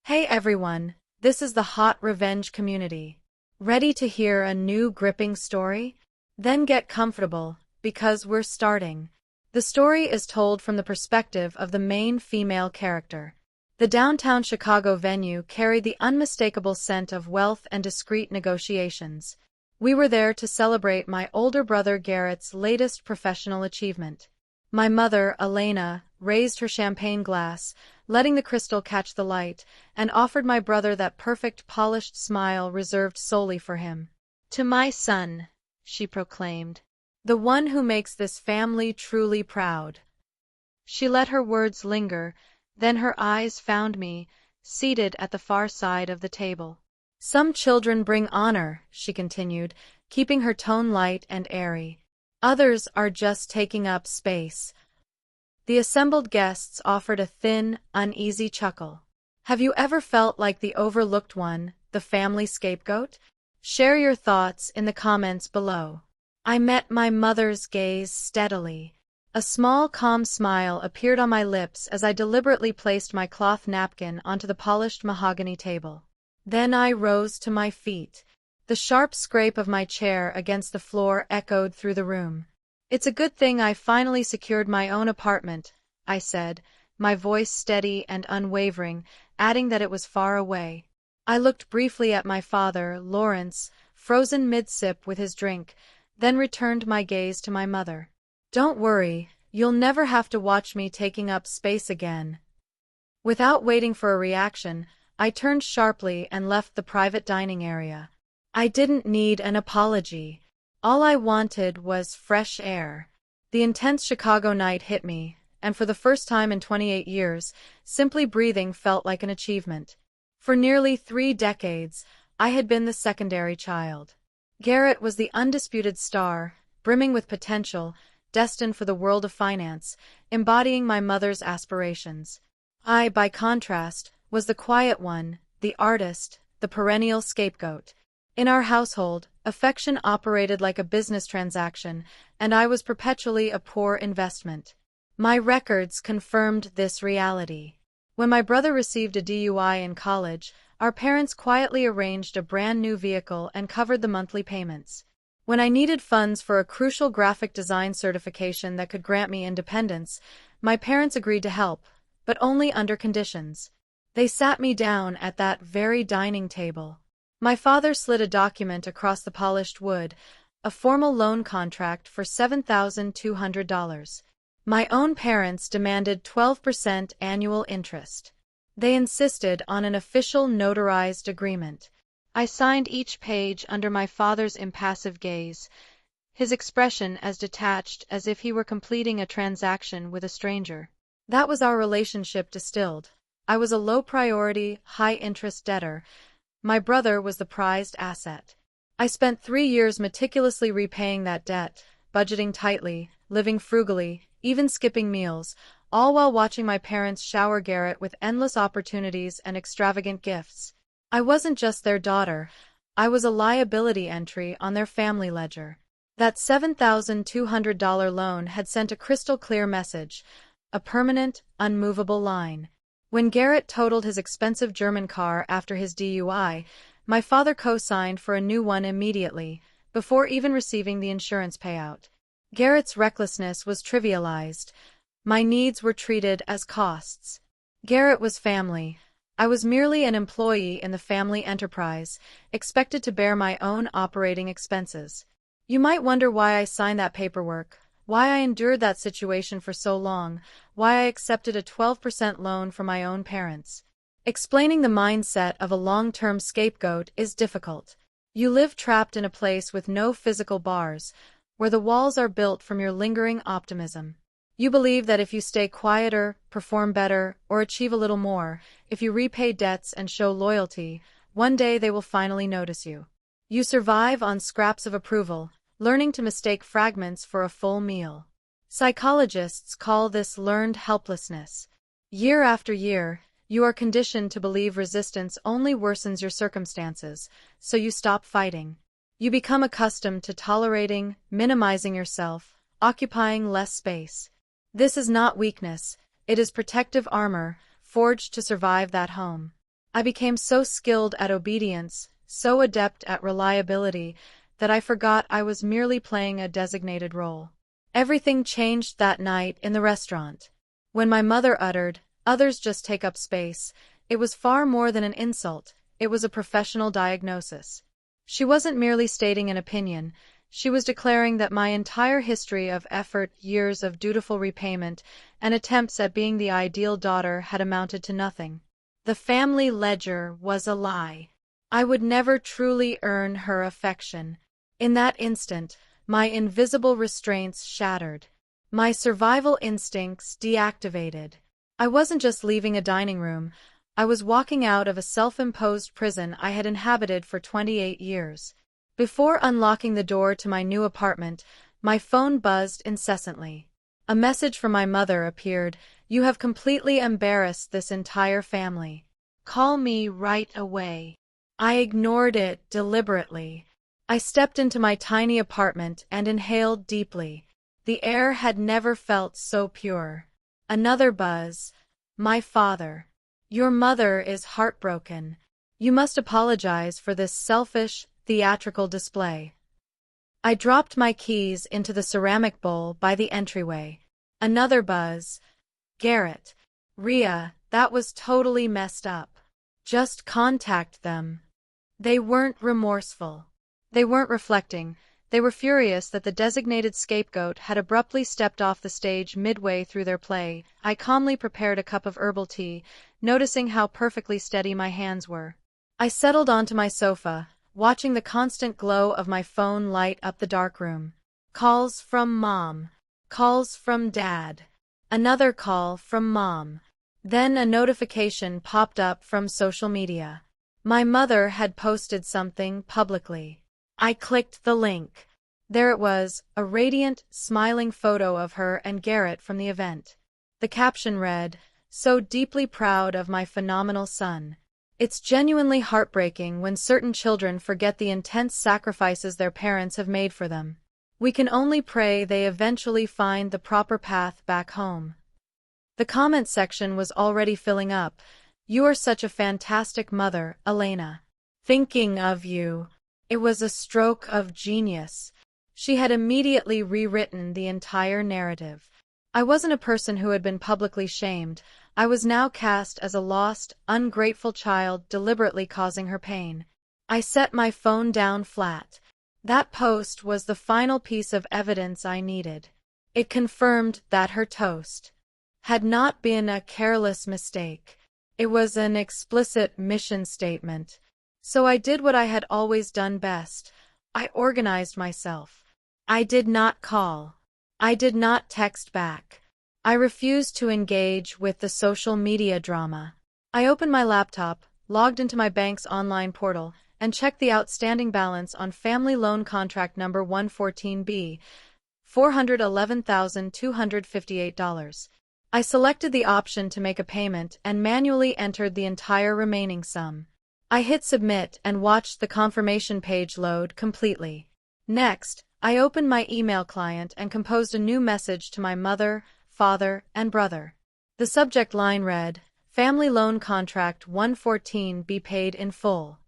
Hey everyone, this is the Hot Revenge community. Ready to hear a new gripping story? Then get comfortable, because we're starting. The story is told from the perspective of the main female character. The downtown Chicago venue carried the unmistakable scent of wealth and discreet negotiations. We were there to celebrate my older brother Garrett's latest professional achievement. My mother, Elena, raised her champagne glass, letting the crystal catch the light, and offered my brother that perfect polished smile reserved solely for him. "To my son," she proclaimed. "The one who makes this family truly proud." She let her words linger, then her eyes found me, seated at the far side of the table. "Some children bring honor," she continued, keeping her tone light and airy. "Others are just taking up space." The assembled guests offered a thin, uneasy chuckle. Have you ever felt like the overlooked one, the family scapegoat? Share your thoughts in the comments below. I met my mother's gaze steadily. A small, calm smile appeared on my lips as I deliberately placed my cloth napkin onto the polished mahogany table. Then I rose to my feet. The sharp scrape of my chair against the floor echoed through the room. "It's a good thing I finally secured my own apartment," I said, my voice steady and unwavering, adding that it was far away. I looked briefly at my father, Lawrence, frozen mid-sip with his drink, then returned my gaze to my mother. "Don't worry, you'll never have to watch me taking up space again." Without waiting for a reaction, I turned sharply and left the private dining area. I didn't need an apology. All I wanted was fresh air. The intense Chicago night hit me, and for the first time in 28 years, simply breathing felt like an achievement. For nearly 3 decades, I had been the secondary child. Garrett was the undisputed star, brimming with potential, destined for the world of finance, embodying my mother's aspirations. I, by contrast, was the quiet one, the artist, the perennial scapegoat. In our household, affection operated like a business transaction, and I was perpetually a poor investment. My records confirmed this reality. When my brother received a DUI in college, our parents quietly arranged a brand new vehicle and covered the monthly payments. When I needed funds for a crucial graphic design certification that could grant me independence, my parents agreed to help, but only under conditions. They sat me down at that very dining table. My father slid a document across the polished wood, a formal loan contract for $7,200. My own parents demanded 12% annual interest. They insisted on an official notarized agreement. I signed each page under my father's impassive gaze, his expression as detached as if he were completing a transaction with a stranger. That was our relationship distilled. I was a low-priority, high-interest debtor. My brother was the prized asset. I spent 3 years meticulously repaying that debt, budgeting tightly, living frugally, even skipping meals, all while watching my parents shower Garrett with endless opportunities and extravagant gifts. I wasn't just their daughter, I was a liability entry on their family ledger. That $7,200 loan had sent a crystal-clear message, a permanent, unmovable line. When Garrett totaled his expensive German car after his DUI, my father co-signed for a new one immediately, before even receiving the insurance payout. Garrett's recklessness was trivialized. My needs were treated as costs. Garrett was family. I was merely an employee in the family enterprise, expected to bear my own operating expenses. You might wonder why I signed that paperwork, why I endured that situation for so long, why I accepted a 12% loan from my own parents. Explaining the mindset of a long-term scapegoat is difficult. You live trapped in a place with no physical bars, where the walls are built from your lingering optimism. You believe that if you stay quieter, perform better, or achieve a little more, if you repay debts and show loyalty, one day they will finally notice you. You survive on scraps of approval, learning to mistake fragments for a full meal. Psychologists call this learned helplessness. Year after year, you are conditioned to believe resistance only worsens your circumstances, so you stop fighting. You become accustomed to tolerating, minimizing yourself, occupying less space. This is not weakness, it is protective armor, forged to survive that home. I became so skilled at obedience, so adept at reliability, that I forgot I was merely playing a designated role. Everything changed that night in the restaurant. When my mother uttered, "Others just take up space," it was far more than an insult, it was a professional diagnosis. She wasn't merely stating an opinion, she was declaring that my entire history of effort, years of dutiful repayment, and attempts at being the ideal daughter had amounted to nothing. The family ledger was a lie. I would never truly earn her affection. In that instant, my invisible restraints shattered. My survival instincts deactivated. I wasn't just leaving a dining room, I was walking out of a self-imposed prison I had inhabited for 28 years. Before unlocking the door to my new apartment, my phone buzzed incessantly. A message from my mother appeared. "You have completely embarrassed this entire family. Call me right away." I ignored it deliberately. I stepped into my tiny apartment and inhaled deeply. The air had never felt so pure. Another buzz. My father. "Your mother is heartbroken. You must apologize for this selfish, theatrical display." I dropped my keys into the ceramic bowl by the entryway. Another buzz. "Garrett. Rhea, that was totally messed up. Just contact them." They weren't remorseful. They weren't reflecting. They were furious that the designated scapegoat had abruptly stepped off the stage midway through their play. I calmly prepared a cup of herbal tea, noticing how perfectly steady my hands were. I settled onto my sofa, watching the constant glow of my phone light up the dark room. Calls from Mom. Calls from Dad. Another call from Mom. Then a notification popped up from social media. My mother had posted something publicly. I clicked the link. There it was, a radiant, smiling photo of her and Garrett from the event. The caption read, "So deeply proud of my phenomenal son." It's genuinely heartbreaking when certain children forget the intense sacrifices their parents have made for them. We can only pray they eventually find the proper path back home. The comment section was already filling up. "You are such a fantastic mother, Elena. Thinking of you." It was a stroke of genius. She had immediately rewritten the entire narrative. I wasn't a person who had been publicly shamed. I was now cast as a lost, ungrateful child deliberately causing her pain. I set my phone down flat. That post was the final piece of evidence I needed. It confirmed that her toast had not been a careless mistake. It was an explicit mission statement. So I did what I had always done best. I organized myself. I did not call. I did not text back. I refused to engage with the social media drama. I opened my laptop, logged into my bank's online portal, and checked the outstanding balance on family loan contract number 114B, $411,258. I selected the option to make a payment and manually entered the entire remaining sum. I hit submit and watched the confirmation page load completely. Next, I opened my email client and composed a new message to my mother, father, and brother. The subject line read, "Family loan contract 114 be paid in full."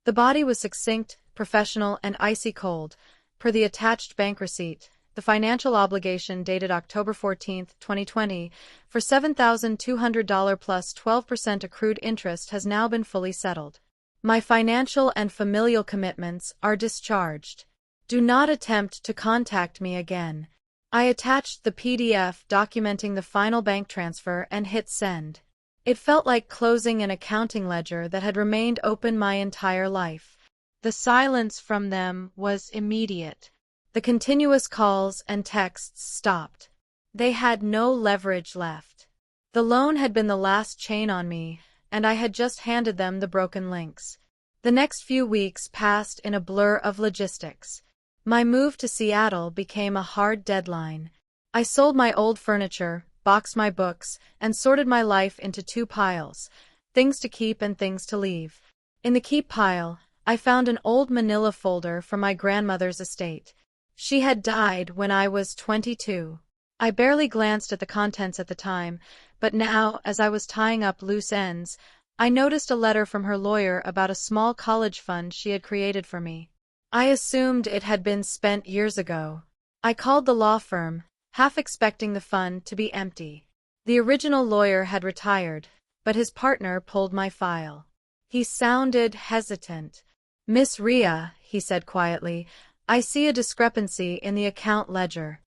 The body was succinct, professional, and icy cold. Per the attached bank receipt, the financial obligation dated October 14, 2020, for $7,200 plus 12% accrued interest has now been fully settled. My financial and familial commitments are discharged. Do not attempt to contact me again. I attached the PDF documenting the final bank transfer and hit send. It felt like closing an accounting ledger that had remained open my entire life. The silence from them was immediate. The continuous calls and texts stopped. They had no leverage left. The loan had been the last chain on me, and I had just handed them the broken links. The next few weeks passed in a blur of logistics. My move to Seattle became a hard deadline. I sold my old furniture, boxed my books, and sorted my life into two piles, things to keep and things to leave. In the keep pile, I found an old manila folder from my grandmother's estate. She had died when I was 22. I barely glanced at the contents at the time, but now, as I was tying up loose ends, I noticed a letter from her lawyer about a small college fund she had created for me. I assumed it had been spent years ago. I called the law firm, half expecting the fund to be empty. The original lawyer had retired, but his partner pulled my file. He sounded hesitant. "Miss Rhea," he said quietly, "I see a discrepancy in the account ledger."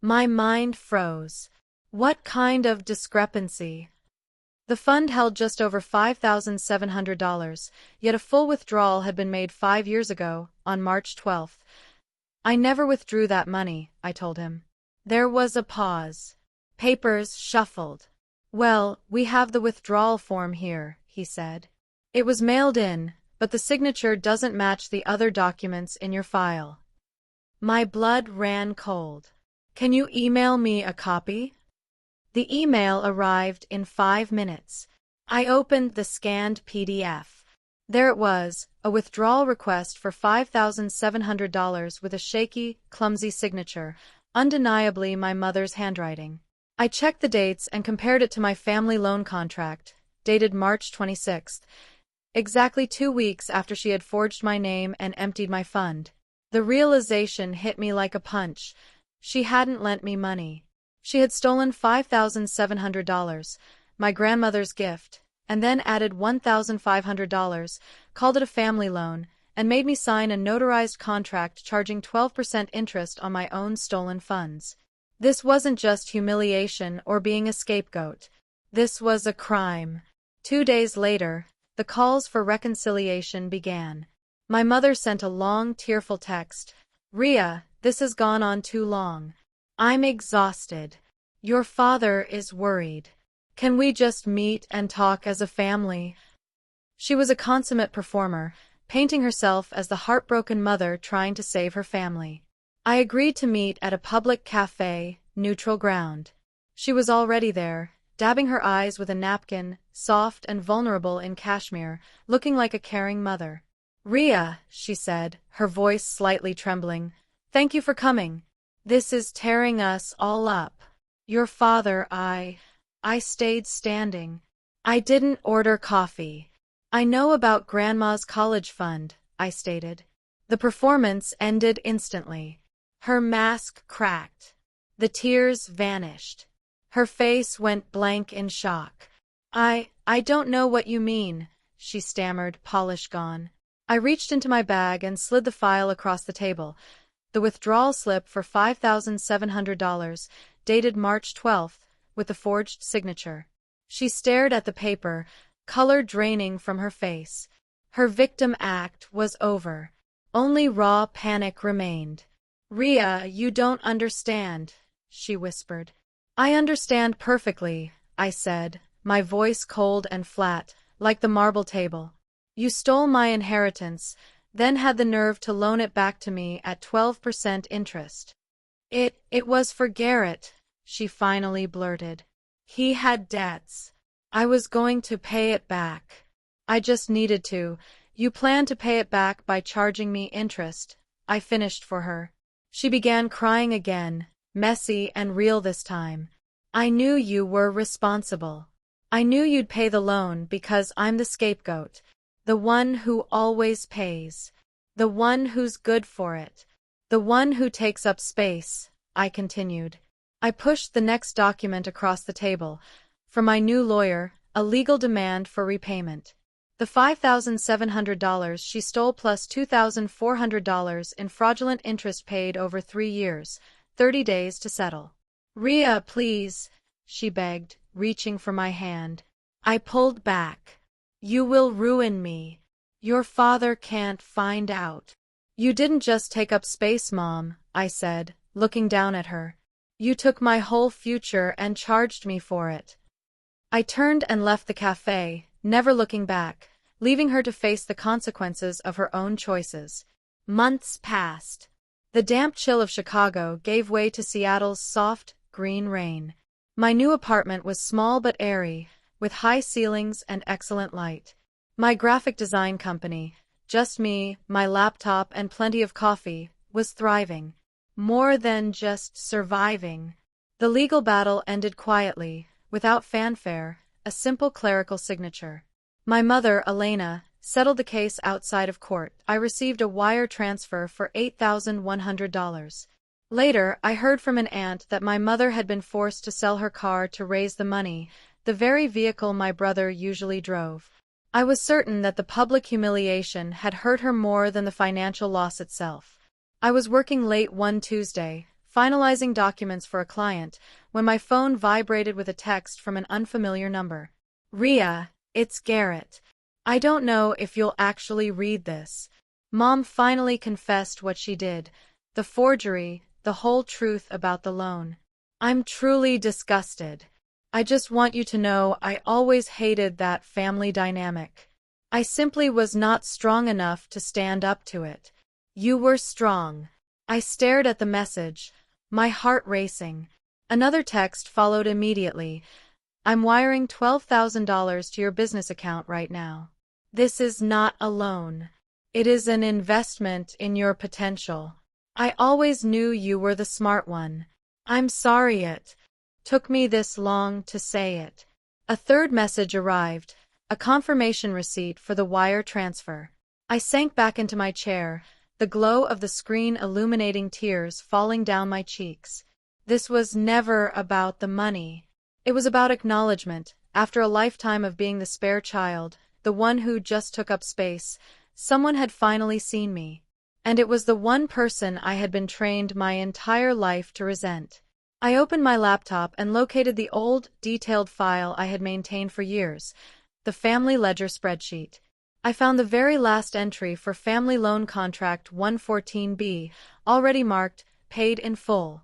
My mind froze. What kind of discrepancy? The fund held just over $5,700, yet a full withdrawal had been made 5 years ago, on March 12th. "I never withdrew that money," I told him. There was a pause. Papers shuffled. "Well, we have the withdrawal form here," he said. "It was mailed in, but the signature doesn't match the other documents in your file." My blood ran cold. "Can you email me a copy?" The email arrived in 5 minutes. I opened the scanned PDF. There it was, a withdrawal request for $5,700 with a shaky, clumsy signature, undeniably my mother's handwriting. I checked the dates and compared it to my family loan contract, dated March 26th, exactly 2 weeks after she had forged my name and emptied my fund. The realization hit me like a punch. She hadn't lent me money. She had stolen $5,700, my grandmother's gift, and then added $1,500, called it a family loan, and made me sign a notarized contract charging 12% interest on my own stolen funds. This wasn't just humiliation or being a scapegoat. This was a crime. 2 days later, the calls for reconciliation began. My mother sent a long, tearful text. "Rhea, this has gone on too long. I'm exhausted. Your father is worried. Can we just meet and talk as a family?" She was a consummate performer, painting herself as the heartbroken mother trying to save her family. I agreed to meet at a public cafe, neutral ground. She was already there, dabbing her eyes with a napkin, soft and vulnerable in cashmere, looking like a caring mother. "Rhea," she said, her voice slightly trembling, "thank you for coming. This is tearing us all up. Your father, I stayed standing. I didn't order coffee. I know about Grandma's college fund," I stated. The performance ended instantly. Her mask cracked. The tears vanished. Her face went blank in shock. I don't know what you mean," she stammered, polish gone. I reached into my bag and slid the file across the table. The withdrawal slip for $5,700, dated March 12th, with the forged signature. She stared at the paper, color draining from her face. Her victim act was over. Only raw panic remained. "Rhea, you don't understand," she whispered. "I understand perfectly," I said, my voice cold and flat, like the marble table. "You stole my inheritance, then had the nerve to loan it back to me at 12% interest. It was for Garrett," she finally blurted. "He had debts. I was going to pay it back. I just needed to. You plan to pay it back by charging me interest," I finished for her. She began crying again, messy and real this time. "I knew you were responsible. I knew you'd pay the loan because I'm the scapegoat. The one who always pays. The one who's good for it. The one who takes up space," I continued. I pushed the next document across the table. From my new lawyer, a legal demand for repayment. The $5,700 she stole plus $2,400 in fraudulent interest paid over 3 years, 30 days to settle. "Rhea, please," she begged, reaching for my hand. I pulled back. "You will ruin me. Your father can't find out." "You didn't just take up space, Mom," I said, looking down at her. "You took my whole future and charged me for it." I turned and left the cafe, never looking back, leaving her to face the consequences of her own choices. Months passed. The damp chill of Chicago gave way to Seattle's soft, green rain. My new apartment was small but airy, with high ceilings and excellent light. My graphic design company, just me, my laptop, and plenty of coffee, was thriving. More than just surviving. The legal battle ended quietly, without fanfare, a simple clerical signature. My mother, Elena, settled the case outside of court. I received a wire transfer for $8,100. Later, I heard from an aunt that my mother had been forced to sell her car to raise the money, the very vehicle my brother usually drove. I was certain that the public humiliation had hurt her more than the financial loss itself. I was working late one Tuesday, finalizing documents for a client, when my phone vibrated with a text from an unfamiliar number. "Ria, it's Garrett. I don't know if you'll actually read this. Mom finally confessed what she did, the forgery, the whole truth about the loan. I'm truly disgusted. I just want you to know I always hated that family dynamic. I simply was not strong enough to stand up to it. You were strong." I stared at the message, my heart racing. Another text followed immediately. "I'm wiring $12,000 to your business account right now. This is not a loan. It is an investment in your potential. I always knew you were the smart one. I'm sorry it took me this long to say it." A third message arrived, a confirmation receipt for the wire transfer. I sank back into my chair, the glow of the screen illuminating tears falling down my cheeks. This was never about the money. It was about acknowledgement. After a lifetime of being the spare child, the one who just took up space, someone had finally seen me. And it was the one person I had been trained my entire life to resent. I opened my laptop and located the old, detailed file I had maintained for years, the family ledger spreadsheet. I found the very last entry for Family Loan Contract 114B, already marked, paid in full.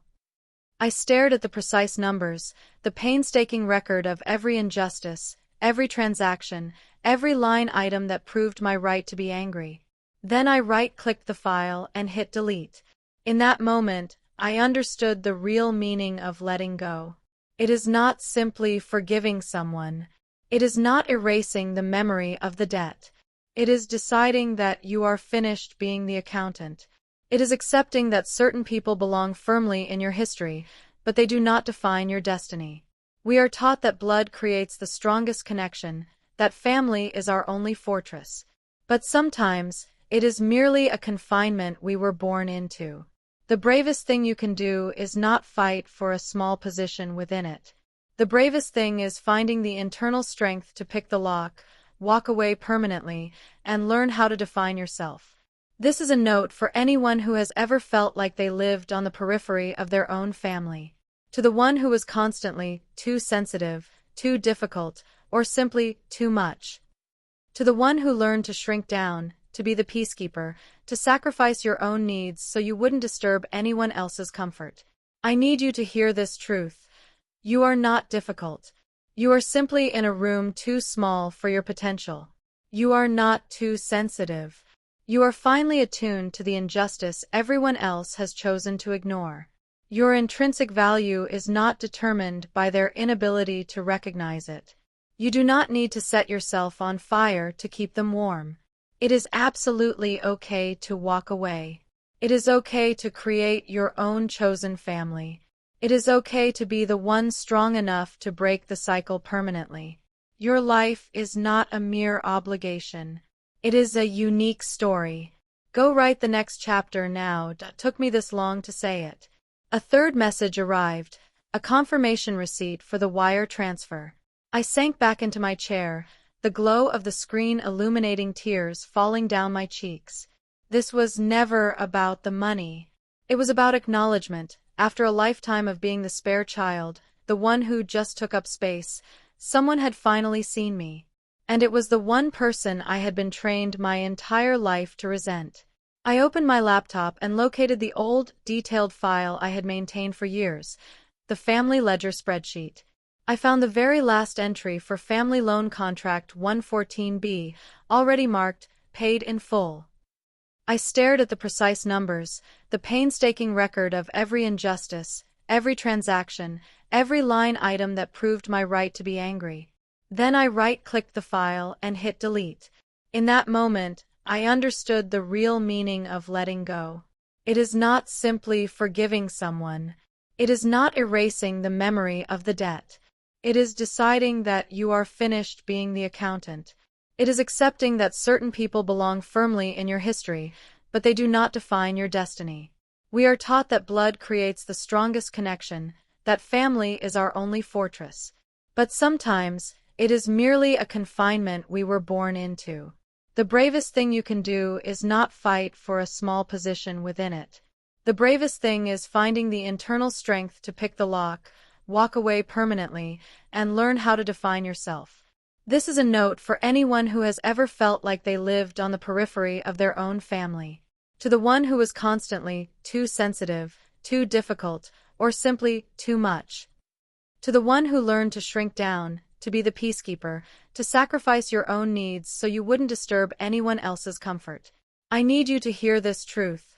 I stared at the precise numbers, the painstaking record of every injustice, every transaction, every line item that proved my right to be angry. Then I right-clicked the file and hit delete. In that moment, I understood the real meaning of letting go. It is not simply forgiving someone. It is not erasing the memory of the debt. It is deciding that you are finished being the accountant. It is accepting that certain people belong firmly in your history, but they do not define your destiny. We are taught that blood creates the strongest connection, that family is our only fortress. But sometimes, it is merely a confinement we were born into. The bravest thing you can do is not fight for a small position within it. The bravest thing is finding the internal strength to pick the lock, walk away permanently, and learn how to define yourself. This is a note for anyone who has ever felt like they lived on the periphery of their own family. To the one who was constantly too sensitive, too difficult, or simply too much. To the one who learned to shrink down, to be the peacekeeper, to sacrifice your own needs so you wouldn't disturb anyone else's comfort. I need you to hear this truth. You are not difficult. You are simply in a room too small for your potential. You are not too sensitive. You are finely attuned to the injustice everyone else has chosen to ignore. Your intrinsic value is not determined by their inability to recognize it. You do not need to set yourself on fire to keep them warm. It is absolutely okay to walk away. It is okay to create your own chosen family. It is okay to be the one strong enough to break the cycle permanently. Your life is not a mere obligation. It is a unique story. Go write the next chapter now. Took me this long to say it. A third message arrived, a confirmation receipt for the wire transfer. I sank back into my chair, the glow of the screen illuminating tears falling down my cheeks. This was never about the money. It was about acknowledgement. After a lifetime of being the spare child, the one who just took up space, someone had finally seen me. And it was the one person I had been trained my entire life to resent. I opened my laptop and located the old, detailed file I had maintained for years, the family ledger spreadsheet. I found the very last entry for Family Loan Contract 114B, already marked, paid in full. I stared at the precise numbers, the painstaking record of every injustice, every transaction, every line item that proved my right to be angry. Then I right-clicked the file and hit delete. In that moment, I understood the real meaning of letting go. It is not simply forgiving someone. It is not erasing the memory of the debt. It is deciding that you are finished being the accountant. It is accepting that certain people belong firmly in your history, but they do not define your destiny. We are taught that blood creates the strongest connection, that family is our only fortress. But sometimes, it is merely a confinement we were born into. The bravest thing you can do is not fight for a small position within it. The bravest thing is finding the internal strength to pick the lock, walk away permanently, and learn how to define yourself. This is a note for anyone who has ever felt like they lived on the periphery of their own family. To the one who was constantly too sensitive, too difficult, or simply too much. To the one who learned to shrink down, to be the peacekeeper, to sacrifice your own needs so you wouldn't disturb anyone else's comfort. I need you to hear this truth.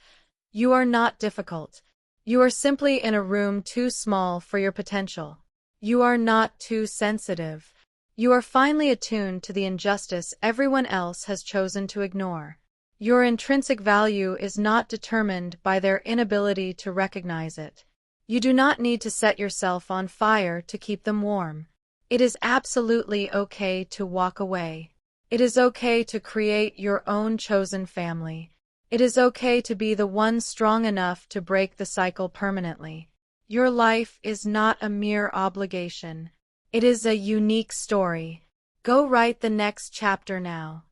You are not difficult. You are simply in a room too small for your potential. You are not too sensitive. You are finely attuned to the injustice everyone else has chosen to ignore. Your intrinsic value is not determined by their inability to recognize it. You do not need to set yourself on fire to keep them warm. It is absolutely okay to walk away. It is okay to create your own chosen family. It is okay to be the one strong enough to break the cycle permanently. Your life is not a mere obligation. It is a unique story. Go write the next chapter now.